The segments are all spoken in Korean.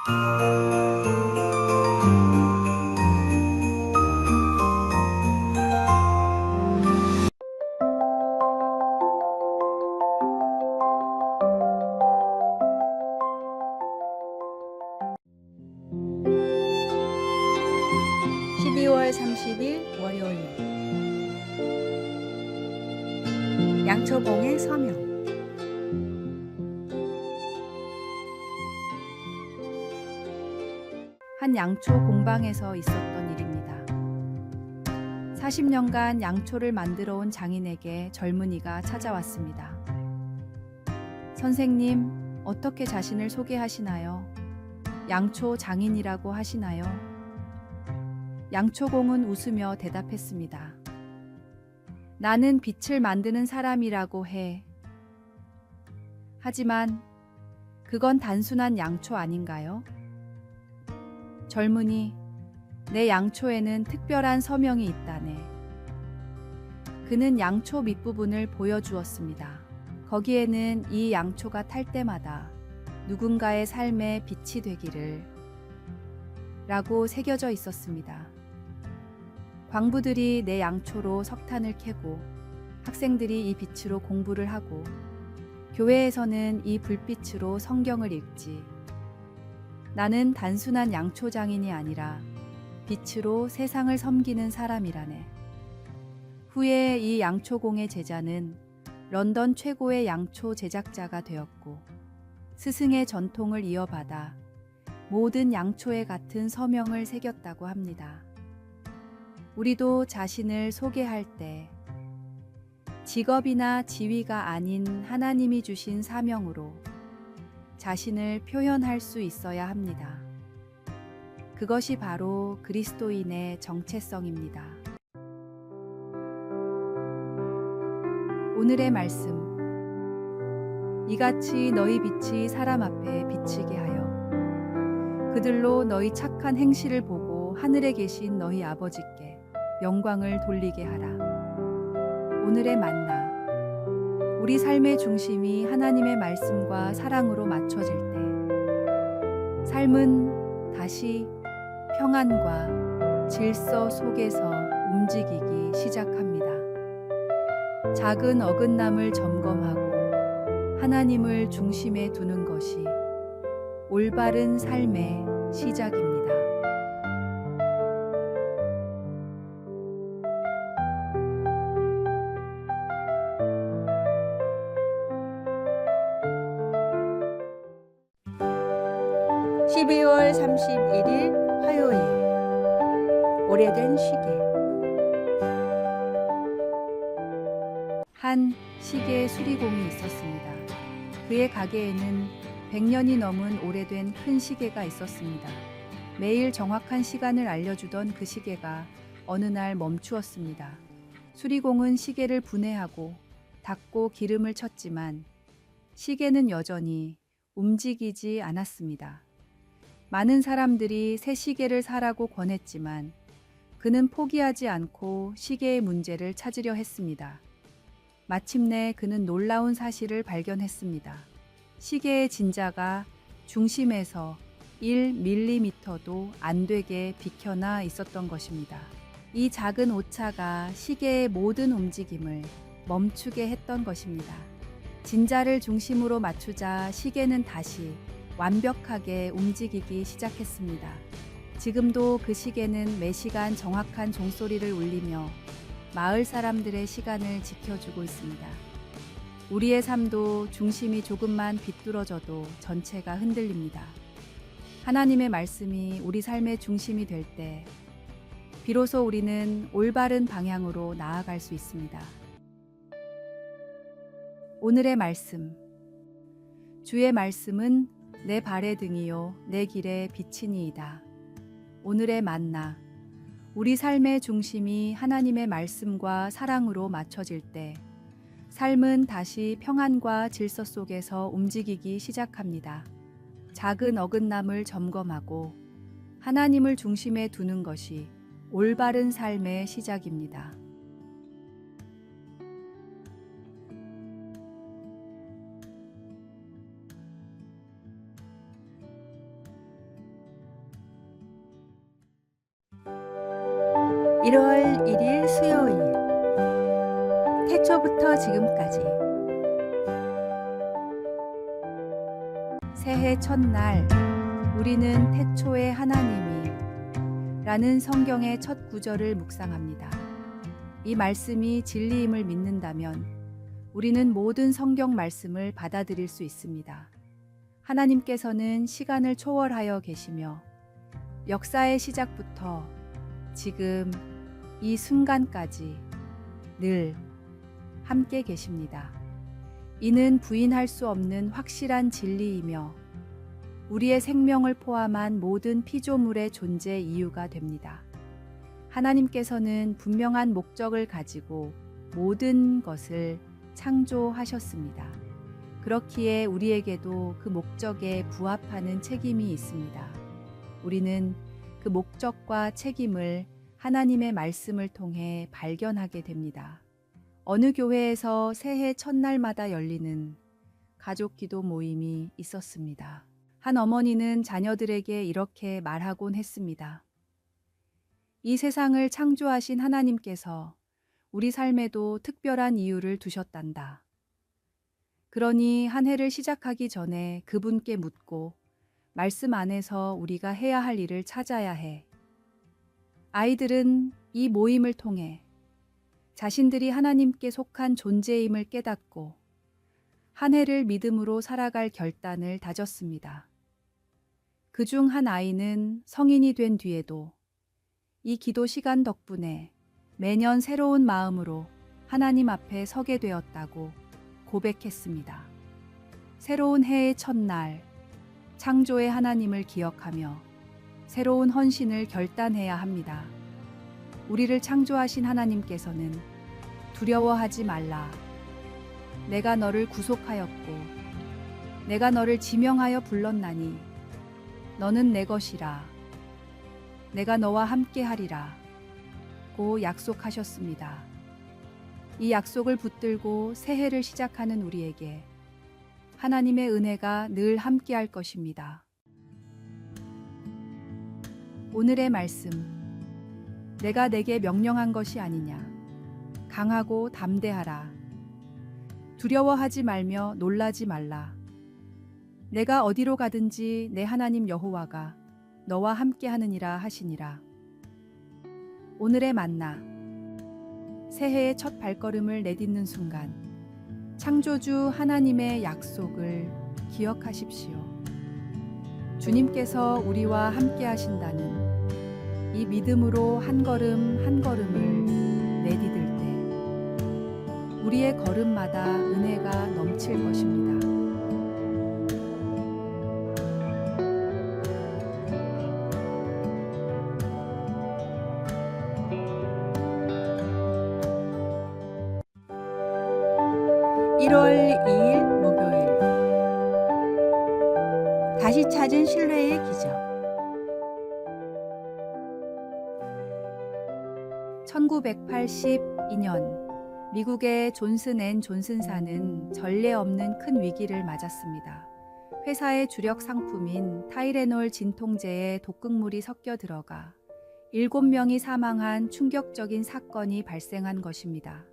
(12월 30일) 월요일. 양초봉의 서명. 한 양초 공방에서 있었던 일입니다. 40년간 양초를 만들어 온 장인에게 젊은이가 찾아왔습니다. 선생님, 어떻게 자신을 소개하시나요? 양초 장인이라고 하시나요? 양초공은 웃으며 대답했습니다. 나는 빛을 만드는 사람이라고 해. 하지만 그건 단순한 양초 아닌가요? 젊은이, 내 양초에는 특별한 서명이 있다네. 그는 양초 밑부분을 보여주었습니다. 거기에는 이 양초가 탈 때마다 누군가의 삶에 빛이 되기를 라고 새겨져 있었습니다. 광부들이 내 양초로 석탄을 캐고 학생들이 이 빛으로 공부를 하고 교회에서는 이 불빛으로 성경을 읽지. 나는 단순한 양초 장인이 아니라 빛으로 세상을 섬기는 사람이라네. 후에 이 양초공의 제자는 런던 최고의 양초 제작자가 되었고 스승의 전통을 이어받아 모든 양초에 같은 서명을 새겼다고 합니다. 우리도 자신을 소개할 때 직업이나 지위가 아닌 하나님이 주신 사명으로 자신을 표현할 수 있어야 합니다. 그것이 바로 그리스도인의 정체성입니다. 오늘의 말씀. 이같이 너희 빛이 사람 앞에 비치게 하여 그들로 너희 착한 행실을 보고 하늘에 계신 너희 아버지께 영광을 돌리게 하라. 오늘의 만나. 우리 삶의 중심이 하나님의 말씀과 사랑으로 맞춰질 때 삶은 다시 평안과 질서 속에서 움직이기 시작합니다. 작은 어긋남을 점검하고 하나님을 중심에 두는 것이 올바른 삶의 시작입니다. (12월 31일) 화요일. 오래된 시계. 한 시계 수리공이 있었습니다. 그의 가게에는 100년이 넘은 오래된 큰 시계가 있었습니다. 매일 정확한 시간을 알려주던 그 시계가 어느 날 멈추었습니다. 수리공은 시계를 분해하고 닦고 기름을 쳤지만 시계는 여전히 움직이지 않았습니다. 많은 사람들이 새 시계를 사라고 권했지만 그는 포기하지 않고 시계의 문제를 찾으려 했습니다. 마침내 그는 놀라운 사실을 발견했습니다. 시계의 진자가 중심에서 1mm도 안 되게 비켜나 있었던 것입니다. 이 작은 오차가 시계의 모든 움직임을 멈추게 했던 것입니다. 진자를 중심으로 맞추자 시계는 다시 완벽하게 움직이기 시작했습니다. 지금도 그 시계는 매시간 정확한 종소리를 울리며 마을 사람들의 시간을 지켜주고 있습니다. 우리의 삶도 중심이 조금만 비뚤어져도 전체가 흔들립니다. 하나님의 말씀이 우리 삶의 중심이 될 때 비로소 우리는 올바른 방향으로 나아갈 수 있습니다. 오늘의 말씀. 주의 말씀은 내 발의 등이요 내 길의 빛이니이다. 오늘의 만나. 우리 삶의 중심이 하나님의 말씀과 사랑으로 맞춰질 때 삶은 다시 평안과 질서 속에서 움직이기 시작합니다. 작은 어긋남을 점검하고 하나님을 중심에 두는 것이 올바른 삶의 시작입니다. 1월 1일 수요일 태초부터 지금까지 새해 첫날 우리는 태초에 하나님이 라는 성경의 첫 구절을 묵상합니다. 이 말씀이 진리임을 믿는다면 우리는 모든 성경 말씀을 받아들일 수 있습니다. 하나님께서는 시간을 초월하여 계시며 역사의 시작부터 지금 이 순간까지 늘 함께 계십니다. 이는 부인할 수 없는 확실한 진리이며 우리의 생명을 포함한 모든 피조물의 존재 이유가 됩니다. 하나님께서는 분명한 목적을 가지고 모든 것을 창조하셨습니다. 그렇기에 우리에게도 그 목적에 부합하는 책임이 있습니다. 우리는 그 목적과 책임을 하나님의 말씀을 통해 발견하게 됩니다. 어느 교회에서 새해 첫날마다 열리는 가족 기도 모임이 있었습니다. 한 어머니는 자녀들에게 이렇게 말하곤 했습니다. 이 세상을 창조하신 하나님께서 우리 삶에도 특별한 이유를 두셨단다. 그러니 한 해를 시작하기 전에 그분께 묻고 말씀 안에서 우리가 해야 할 일을 찾아야 해. 아이들은 이 모임을 통해 자신들이 하나님께 속한 존재임을 깨닫고 한 해를 믿음으로 살아갈 결단을 다졌습니다. 그중 한 아이는 성인이 된 뒤에도 이 기도 시간 덕분에 매년 새로운 마음으로 하나님 앞에 서게 되었다고 고백했습니다. 새로운 해의 첫날, 창조의 하나님을 기억하며 새로운 헌신을 결단해야 합니다. 우리를 창조하신 하나님께서는 두려워하지 말라. 내가 너를 구속하였고 내가 너를 지명하여 불렀나니 너는 내 것이라. 내가 너와 함께 하리라 고 약속하셨습니다. 이 약속을 붙들고 새해를 시작하는 우리에게 하나님의 은혜가 늘 함께 할 것입니다. 오늘의 말씀, 내가 내게 명령한 것이 아니냐. 강하고 담대하라. 두려워하지 말며 놀라지 말라. 내가 어디로 가든지 내 하나님 여호와가 너와 함께 하느니라 하시니라. 오늘의 만나, 새해의 첫 발걸음을 내딛는 순간 창조주 하나님의 약속을 기억하십시오. 주님께서 우리와 함께 하신다는 이 믿음으로 한 걸음 한 걸음을 내디딜 때 우리의 걸음마다 은혜가 넘칠 것입니다. (1월 2일) 목요일 다시 찾은 신뢰의 기적. 1982년 미국의 존슨 앤 존슨사는 전례 없는 큰 위기를 맞았습니다. 회사의 주력 상품인 타이레놀 진통제에 독극물이 섞여 들어가 7명이 사망한 충격적인 사건이 발생한 것입니다.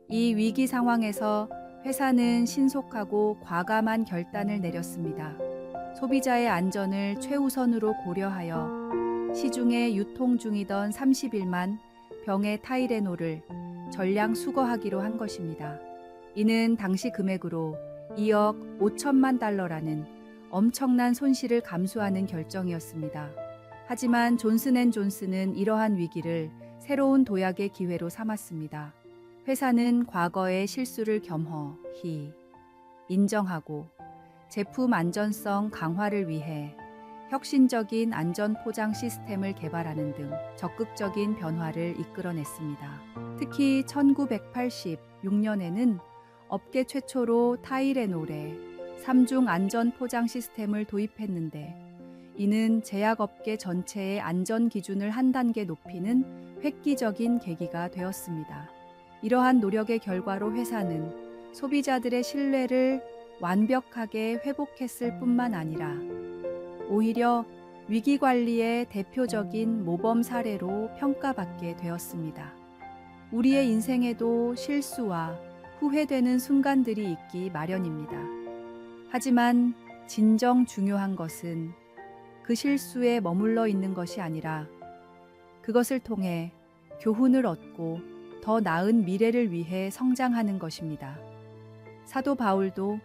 이 위기 상황에서 회사는 신속하고 과감한 결단을 내렸습니다. 소비자의 안전을 최우선으로 고려하여 시중에 유통 중이던 31만 병의 타이레놀을 전량 수거하기로 한 것입니다. 이는 당시 금액으로 2억 5천만 달러라는 엄청난 손실을 감수하는 결정이었습니다. 하지만 존슨 앤 존슨은 이러한 위기를 새로운 도약의 기회로 삼았습니다. 회사는 과거의 실수를 겸허히 인정하고 제품 안전성 강화를 위해 혁신적인 안전 포장 시스템을 개발하는 등 적극적인 변화를 이끌어냈습니다. 특히 1986년에는 업계 최초로 타이레놀에 3중 안전 포장 시스템을 도입했는데 이는 제약업계 전체의 안전 기준을 한 단계 높이는 획기적인 계기가 되었습니다. 이러한 노력의 결과로 회사는 소비자들의 신뢰를 완벽하게 회복했을 뿐만 아니라 오히려 위기 관리의 대표적인 모범 사례로 평가받게 되었습니다. 우리의 인생에도 실수와 후회되는 순간들이 있기 마련입니다. 하지만 진정 중요한 것은 그 실수에 머물러 있는 것이 아니라 그것을 통해 교훈을 얻고 더 나은 미래를 위해 성장하는 것입니다. 사도 바울도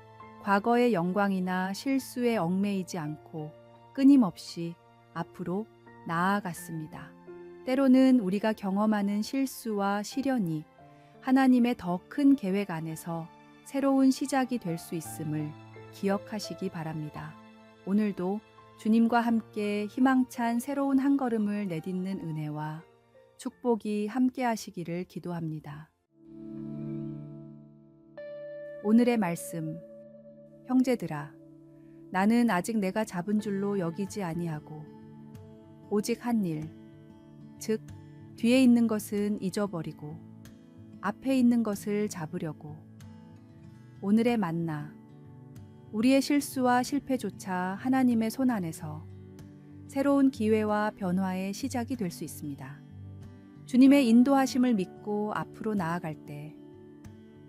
과거의 영광이나 실수에 얽매이지 않고 끊임없이 앞으로 나아갔습니다. 때로는 우리가 경험하는 실수와 시련이 하나님의 더 큰 계획 안에서 새로운 시작이 될 수 있음을 기억하시기 바랍니다. 오늘도 주님과 함께 희망찬 새로운 한 걸음을 내딛는 은혜와 축복이 함께 하시기를 기도합니다. 오늘의 말씀. 형제들아, 나는 아직 내가 잡은 줄로 여기지 아니하고 오직 한 일, 즉 뒤에 있는 것은 잊어버리고 앞에 있는 것을 잡으려고. 오늘의 만나. 우리의 실수와 실패조차 하나님의 손 안에서 새로운 기회와 변화의 시작이 될 수 있습니다. 주님의 인도하심을 믿고 앞으로 나아갈 때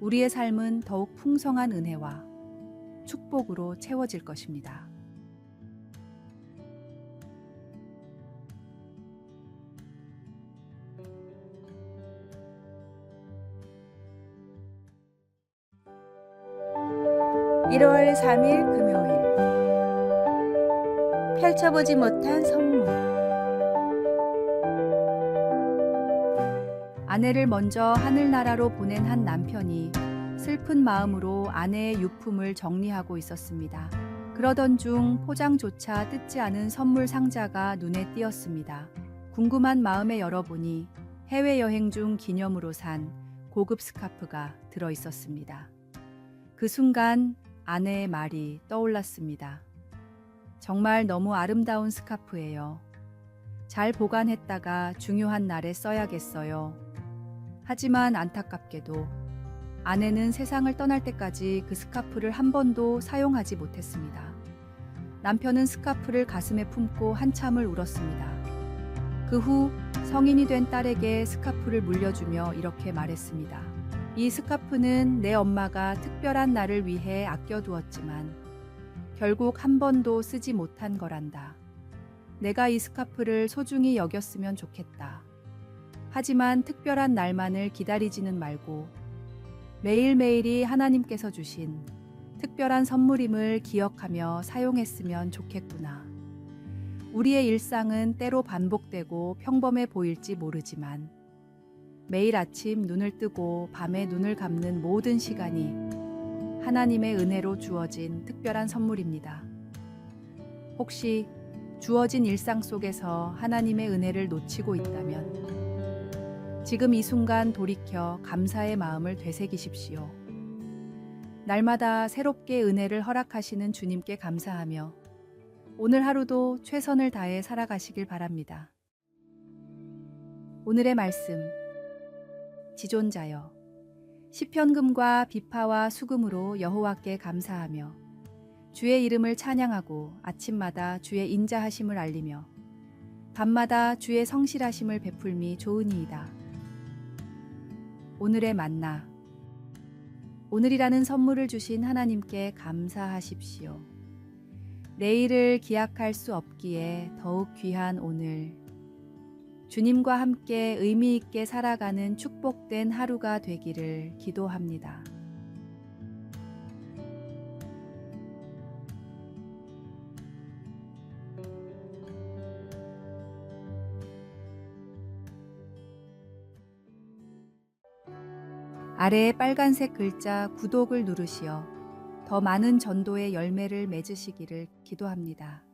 우리의 삶은 더욱 풍성한 은혜와 축복으로 채워질 것입니다. (1월 3일) 금요일. 펼쳐보지 못한 선물. 아내를 먼저 하늘나라로 보낸 한 남편이 슬픈 마음으로 아내의 유품을 정리하고 있었습니다. 그러던 중 포장조차 뜯지 않은 선물 상자가 눈에 띄었습니다. 궁금한 마음에 열어보니 해외여행 중 기념으로 산 고급 스카프가 들어 있었습니다. 그 순간 아내의 말이 떠올랐습니다. 정말 너무 아름다운 스카프예요. 잘 보관했다가 중요한 날에 써야겠어요. 하지만 안타깝게도 아내는 세상을 떠날 때까지 그 스카프를 한 번도 사용하지 못했습니다. 남편은 스카프를 가슴에 품고 한참을 울었습니다. 그 후 성인이 된 딸에게 스카프를 물려주며 이렇게 말했습니다. 이 스카프는 내 엄마가 특별한 날을 위해 아껴두었지만 결국 한 번도 쓰지 못한 거란다. 내가 이 스카프를 소중히 여겼으면 좋겠다. 하지만 특별한 날만을 기다리지는 말고 매일매일이 하나님께서 주신 특별한 선물임을 기억하며 사용했으면 좋겠구나. 우리의 일상은 때로 반복되고 평범해 보일지 모르지만 매일 아침 눈을 뜨고 밤에 눈을 감는 모든 시간이 하나님의 은혜로 주어진 특별한 선물입니다. 혹시 주어진 일상 속에서 하나님의 은혜를 놓치고 있다면 지금 이 순간 돌이켜 감사의 마음을 되새기십시오. 날마다 새롭게 은혜를 허락하시는 주님께 감사하며 오늘 하루도 최선을 다해 살아가시길 바랍니다. 오늘의 말씀. 지존자여, 시편금과 비파와 수금으로 여호와께 감사하며 주의 이름을 찬양하고 아침마다 주의 인자하심을 알리며 밤마다 주의 성실하심을 베풀미 좋으니이다. 오늘의 만나. 오늘이라는 선물을 주신 하나님께 감사하십시오. 내일을 기약할 수 없기에 더욱 귀한 오늘, 주님과 함께 의미 있게 살아가는 축복된 하루가 되기를 기도합니다. 아래에 빨간색 글자 구독을 누르시어 더 많은 전도의 열매를 맺으시기를 기도합니다.